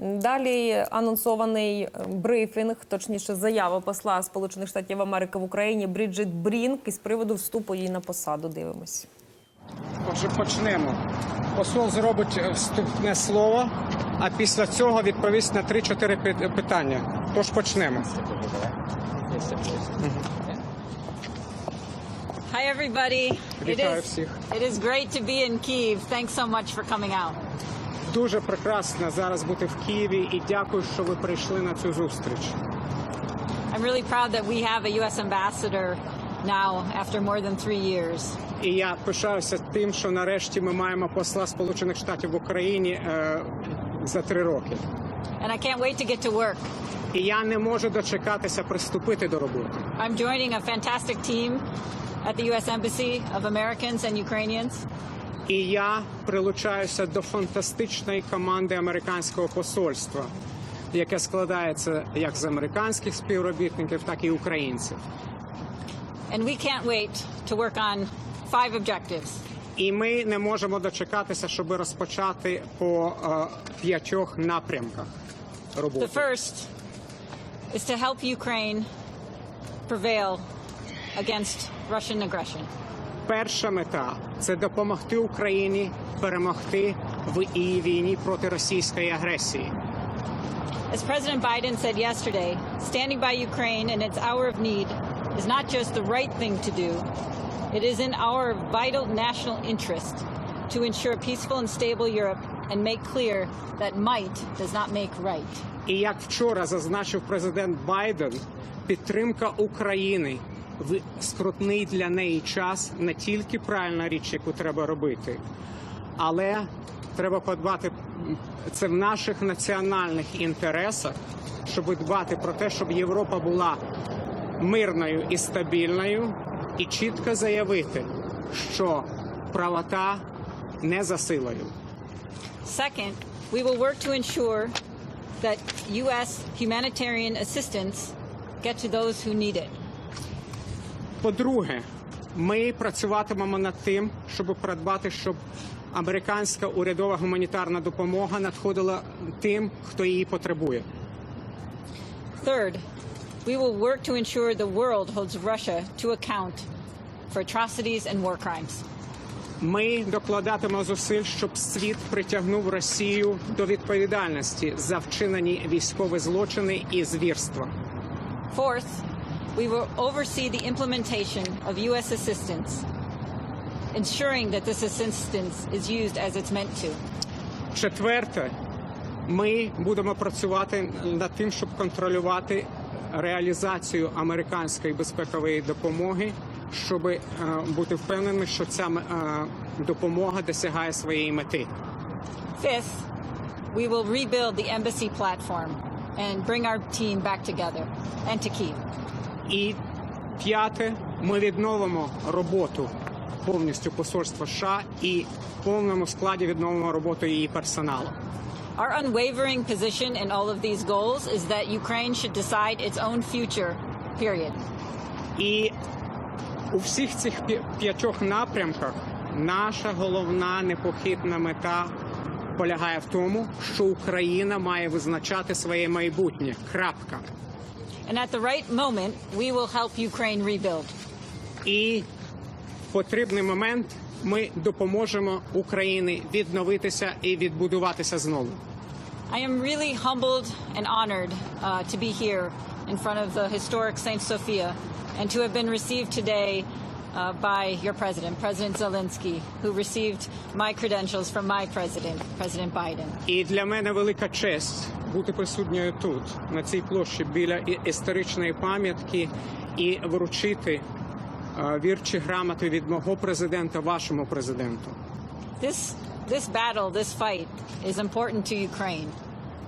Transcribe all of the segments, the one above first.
Далі анонсований брифінг, точніше заява посла Сполучених Штатів Америки в Україні Бріджит Брінк із приводу вступу її на посаду. Дивимось. Отже, почнемо. Посол зробить вступне слово, а після цього відповість на 3-4 питання. Тож почнемо. Hi everybody. Вітаю всіх. It is great to be in Kyiv. Thanks so much for coming out. Дуже прекрасно зараз бути в Києві і дякую, що ви прийшли на цю зустріч. I'm really proud that we have a US ambassador now after more than 3 years. І я пишаюся тим, що нарешті ми маємо посла Сполучених Штатів в Україні за 3 роки. And I can't wait to get to work. І я не можу дочекатися приступити до роботи. I'm joining a fantastic team at the US Embassy of Americans and Ukrainians. І я прилучаюся до фантастичної команди американського посольства, яке складається як з американських співробітників, так і українців. And we can't wait to work on 5 objectives. І ми не можемо дочекатися, щоб розпочати по 5 напрямках роботи. The first is to help Ukraine prevail against Russian aggression. Перша мета – це допомогти Україні перемогти в її війні проти російської агресії. As President Biden said yesterday, standing by Ukraine in its hour of need is not just the right thing to do, it is in our vital national interest to ensure a peaceful and stable Europe and make clear that might does not make right. І як вчора зазначив президент Байден, підтримка України в скрутний для неї час не тільки правильна річ, яку треба робити, але треба подбати, це в наших національних інтересах, щоб дбати про те, щоб Європа була мирною і стабільною, і чітко заявити, що правота не за силою. Second, we will work to ensure that U.S. humanitarian assistance get to those who need it. По-друге, ми працюватимемо над тим, щоб придбати, щоб американська урядова гуманітарна допомога надходила тим, хто її потребує. Third, we will work to ensure the world holds Russia to account for atrocities and war crimes. Ми докладатимемо зусиль, щоб світ притягнув Росію до відповідальності за вчинені військові злочини і звірства. Fourth, we will oversee the implementation of U.S. assistance, ensuring that this assistance is used as it's meant to. Четверте, ми будемо працювати над тим, щоб контролювати реалізацію американської безпекової допомоги, щоб бути впевненими, що ця допомога досягає своєї мети. Fifth, we will rebuild the embassy platform and bring our team back together and to Kyiv. І п'яте, ми відновимо роботу повністю посольства США і в повному складі відновимо роботу її персоналу. Our unwavering position in all of these goals is that Ukraine should decide its own future, period. І у всіх цих 5 напрямках наша головна непохитна мета полягає в тому, що Україна має визначати своє майбутнє. Крапка. And at the right moment, we will help Ukraine rebuild. І в потрібний момент ми допоможемо Україні відновитися і відбудуватися знову. I am really humbled and honored to be here in front of the historic St. Sophia and to have been received today by your president, President Zelensky, who received my credentials from my president, President Biden. І для мене велика честь бути присутньою тут, на цій площі, біля історичної пам'ятки і вручити вірчі грамоти від мого президента вашому президенту. This battle, this fight is important to Ukraine,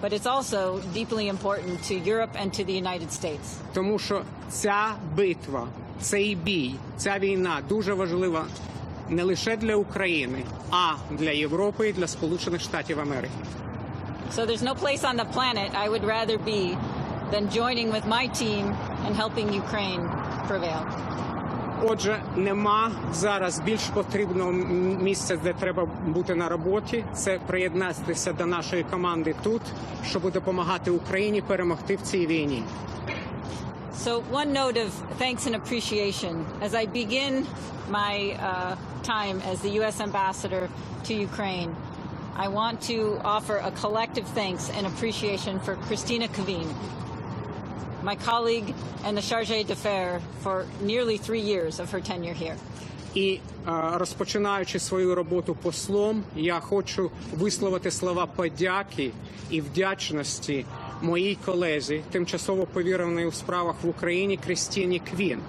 but it's also deeply important to Europe and to the United States. Тому що ця битва, цей бій, ця війна дуже важлива не лише для України, а для Європи і для Сполучених Штатів Америки. So there's no place on the planet I would rather be than joining with my team and helping Ukraine prevail. Отже, нема зараз більш потрібного місця, де треба бути на роботі. Це приєднатися до нашої команди тут, щоб допомагати Україні перемогти в цій війні. So one note of thanks and appreciation. As I begin my time as the U.S. ambassador to Ukraine, I want to offer a collective thanks and appreciation for Christina Kveen, my colleague and the chargé d'affaires for nearly 3 years of her tenure here. І розпочинаючи свою роботу послом, я хочу висловити слова подяки і вдячності моїй колезі, тимчасово повіреної у справах в Україні Крістіні Квін.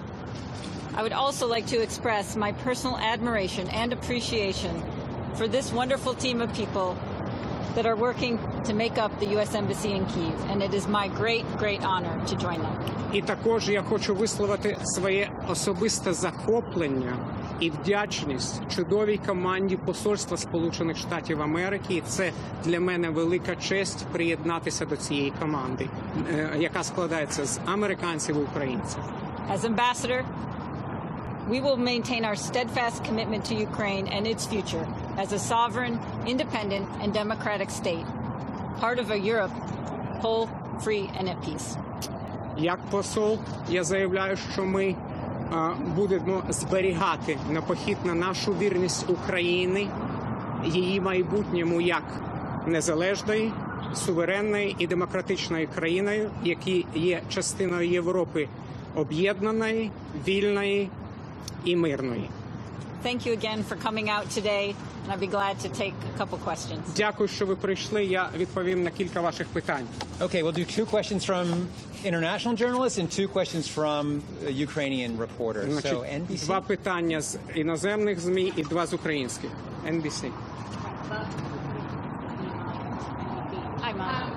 I would also like to express my personal admiration and appreciation for this wonderful team of people that are working to make up the U.S. Embassy in Kyiv, and it is my great, great honor to join them. І також я хочу висловити своє особисте захоплення і вдячність чудовій команді посольства Сполучених Штатів Америки. І це для мене велика честь приєднатися до цієї команди, яка складається з американців і українців. As ambassador, we will maintain our steadfast commitment to Ukraine and its future as a sovereign, independent, and democratic state, part of a Europe whole, free, and at peace. Як посол, я заявляю, що ми будемо зберігати непохитно нашу вірність України, її майбутньому як незалежної, суверенної і демократичної країною, які є частиною Європи об'єднаної, вільної і мирної. Thank you again for coming out today, and I'd be glad to take a couple questions. Дякую, що ви прийшли. Я відповім на кілька ваших питань. Okay, we'll do 2 questions from international journalists and 2 questions from Ukrainian reporters. Значить, So NBC. два питання з іноземних ЗМІ і два з українських. NBC. Hi, Mom.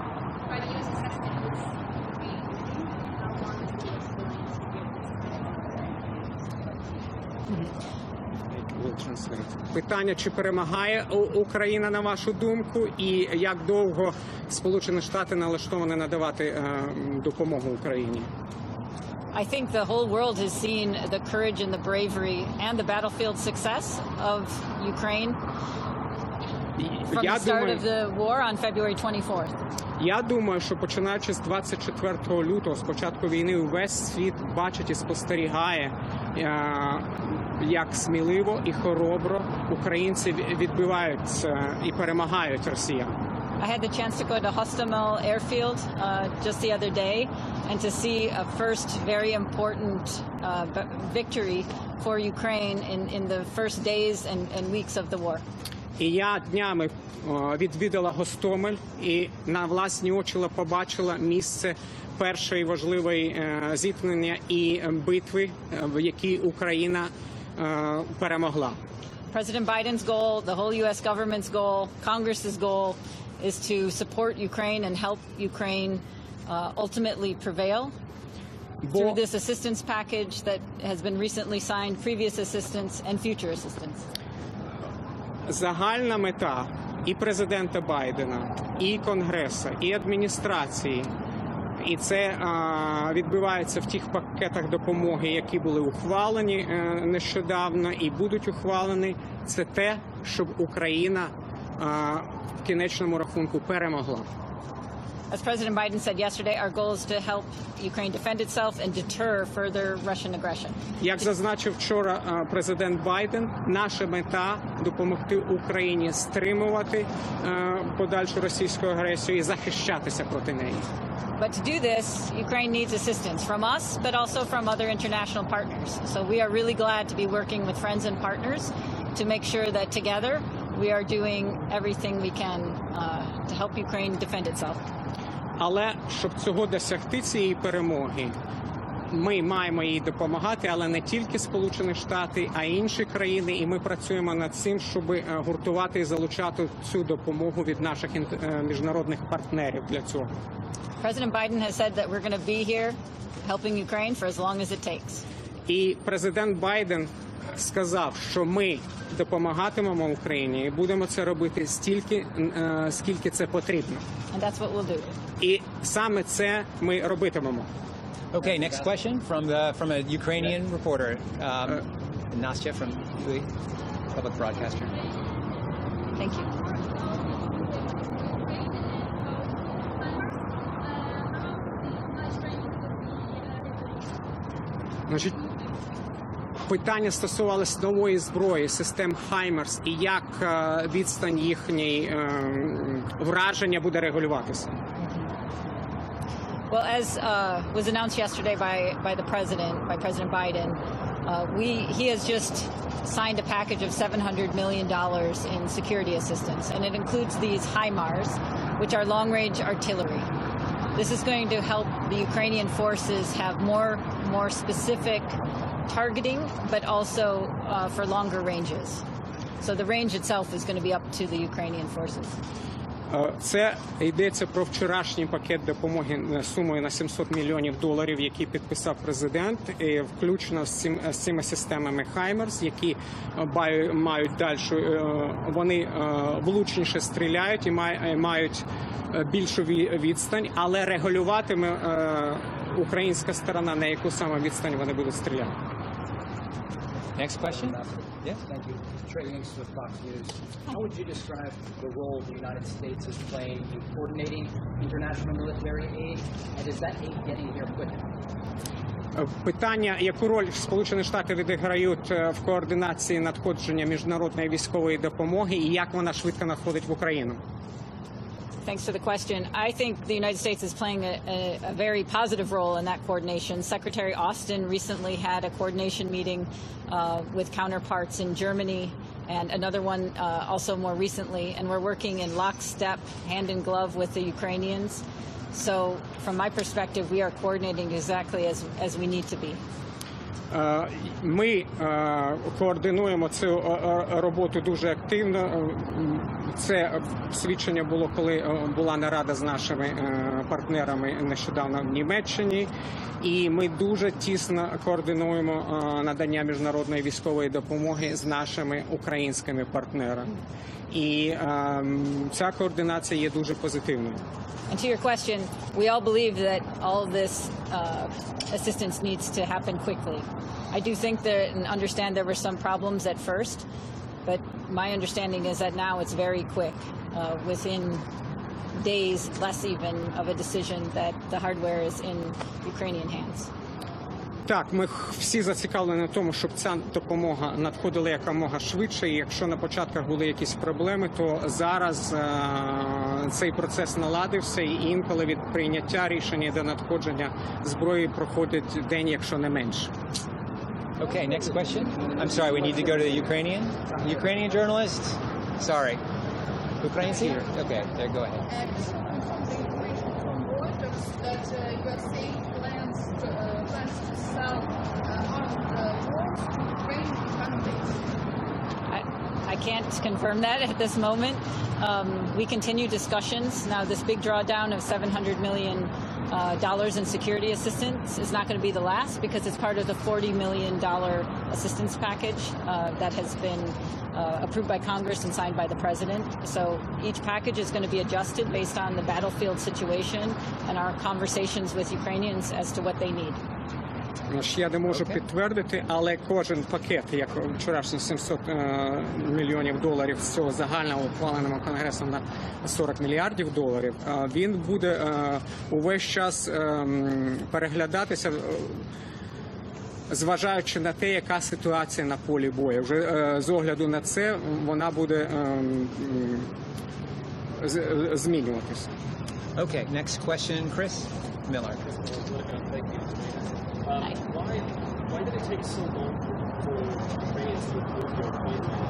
Питання, чи перемагає Україна, на вашу думку, і як довго Сполучені Штати налаштовані надавати допомогу Україні? I think the whole world has seen the courage and the bravery and the battlefield success of Ukraine from the start of the war on February 24th. Я думаю, що починаючи з 24 лютого, з початку війни, увесь світ бачить і спостерігає, як сміливо і хоробро українці відбиваються і перемагають росіян. I had the chance to go to Hostomel airfield just the other day and to see a first very important victory for Ukraine in the first days and weeks of the war. І я днями відвідала Гостомель і на власні очі побачила місце першої важливої зіткнення і битви, в якій Україна перемогла. President Biden's goal, the whole U.S. government's goal, Congress's goal is to support Ukraine and help Ukraine ultimately prevail through this assistance package that has been recently signed, previous assistance and future assistance. Загальна мета і президента Байдена, і Конгресу, і адміністрації, і це відбувається в тих пакетах допомоги, які були ухвалені нещодавно і будуть ухвалені, це те, щоб Україна в кінечному рахунку перемогла. As President Biden said yesterday, our goal is to help Ukraine defend itself and deter further Russian aggression. Як зазначив вчора президент Байден, наша мета – допомогти Україні стримувати подальшу російську агресію і захищатися проти неї. But to do this, Ukraine needs assistance from us, but also from other international partners. So we are really glad to be working with friends and partners to make sure that together we are doing everything we can to help Ukraine defend itself. Але щоб цього досягти, цієї перемоги, ми маємо їй допомагати, але не тільки Сполучені Штати, а й інші країни. І ми працюємо над цим, щоб гуртувати і залучати цю допомогу від наших міжнародних партнерів для цього. President Biden has said that we're going to be here helping Ukraine for as long as it takes. І президент Байден сказав, що ми допомагатимемо Україні і будемо це робити стільки, скільки це потрібно. And that's what we'll do. І саме це ми робитимемо. Okay, next question from a Ukrainian reporter, Nastya from UA, public broadcaster. Thank you. Значить, питання стосувалось нової зброї, систем HIMARS, і як відстань їхньої враження буде регулюватися. Well, as was announced yesterday by President Biden, he has just signed a package of $700 million in security assistance, and it includes these HIMARS, which are long-range artillery. This is going to help the Ukrainian forces have more specific targeting, but also for longer ranges. So the range itself is going to be up to the Ukrainian forces. Це йдеться про вчорашній пакет допомоги сумою на $700 мільйонів, який підписав президент, включно з цими системами HIMARS, які мають дальшу, вони влучніше стріляють і мають більшу відстань, але регулюватиме українська сторона, на яку саме відстань вони будуть стріляти. Next question? Yes. Thank you. Trey Yanks with Fox News. How would you describe the role the United States is playing in coordinating international military aid, and is that aid getting here quicker? Питання, яку роль Сполучені Штати відіграють в координації надходження міжнародної військової допомоги і як вона швидко надходить в Україну? Thanks for the question. I think the United States is playing a very positive role in that coordination. Secretary Austin recently had a coordination meeting with counterparts in Germany and another one also more recently, and we're working in lockstep, hand in glove with the Ukrainians. So from my perspective, we are coordinating exactly as we need to be. Ми координуємо цю роботу дуже активно. Це свідчення було, коли була нарада з нашими партнерами нещодавно в Німеччині. І ми дуже тісно координуємо надання міжнародної військової допомоги з нашими українськими партнерами. І ця координація є дуже позитивною. And to your question, we all believe that all of this assistance needs to happen quickly. I do think that and understand there were some problems at first, but my understanding is that now it's very quick, within days, less even, of a decision that the hardware is in Ukrainian hands. Так, ми всі зацікавлені в тому, щоб ця допомога надходила якомога швидше. І якщо на початках були якісь проблеми, то зараз цей процес наладився, і інколи від прийняття рішення до надходження зброї проходить день, якщо не менше. Okay, next question. I'm sorry, we need to go to the Ukrainian journalist. Sorry. Ukrainian? Okay, there, go ahead. I can't confirm that at this moment. We continue discussions. Now, this big drawdown of $700 million in security assistance is not going to be the last, because it's part of the $40 million assistance package that has been approved by Congress and signed by the President. So each package is going to be adjusted based on the battlefield situation and our conversations with Ukrainians as to what they need. Я не можу підтвердити, але кожен пакет, як вчорашні $700 мільйонів з цього загального ухваленого Конгресом на $40 мільярдів, він буде увесь час переглядатися, зважаючи на те, яка ситуація на полі бою. Вже з огляду на це вона буде змінюватися. Okay, next question, Chris Miller. Why did it take so long for Ukrainians to approve your appointment?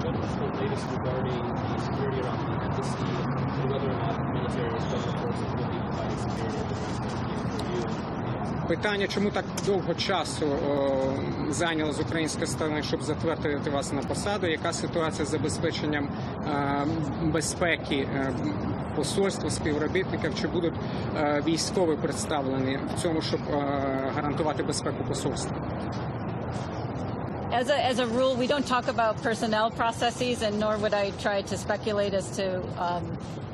What is the latest regarding the security around the embassy and whether or not the military or special forces will be providing security at the embassy for you? Питання, чому так довго часу зайняло з української сторони, щоб затвердити вас на посаду? Яка ситуація з забезпеченням безпеки посольства, співробітників? Чи будуть військові представлені в цьому, щоб гарантувати безпеку посольства? As a rule, we don't talk about personnel processes, and nor would I try to speculate as to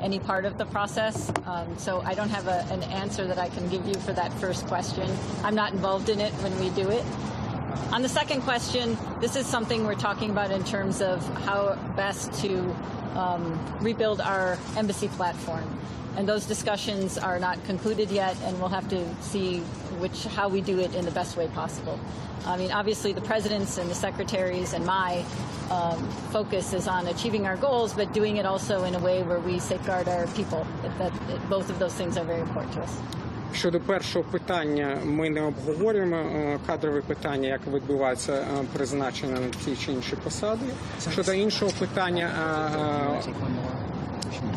any part of the process. So I don't have an answer that I can give you for that first question. I'm not involved in it when we do it. On the second question, this is something we're talking about in terms of how best to rebuild our embassy platform. And those discussions are not concluded yet, and we'll have to see how we do it in the best way possible. I mean, obviously the president's and the secretaries and my focus is on achieving our goals, but doing it also in a way where we safeguard our people. Both of those things are very important to us. Щодо першого питання, ми не обговорюємо кадрові питання, як відбувається призначення на ті чи інші посади. Щодо іншого питання,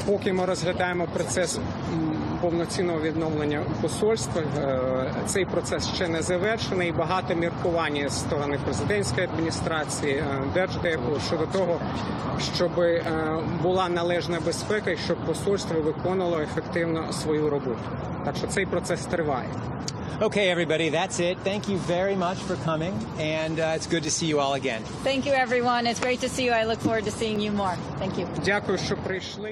поки ми розглядаємо процес повноцінного відновлення посольства, цей процес ще не завершений. Багато міркувань з сторони президентської адміністрації, Держдепу щодо того, щоб була належна безпека і щоб посольство виконувало ефективно свою роботу. Так що цей процес триває. Okay, everybody, that's it. Thank you very much for coming, and it's good to see you all again. Thank you, everyone. It's great to see you. I look forward to seeing you more. Thank you. Дякую, що прийшли.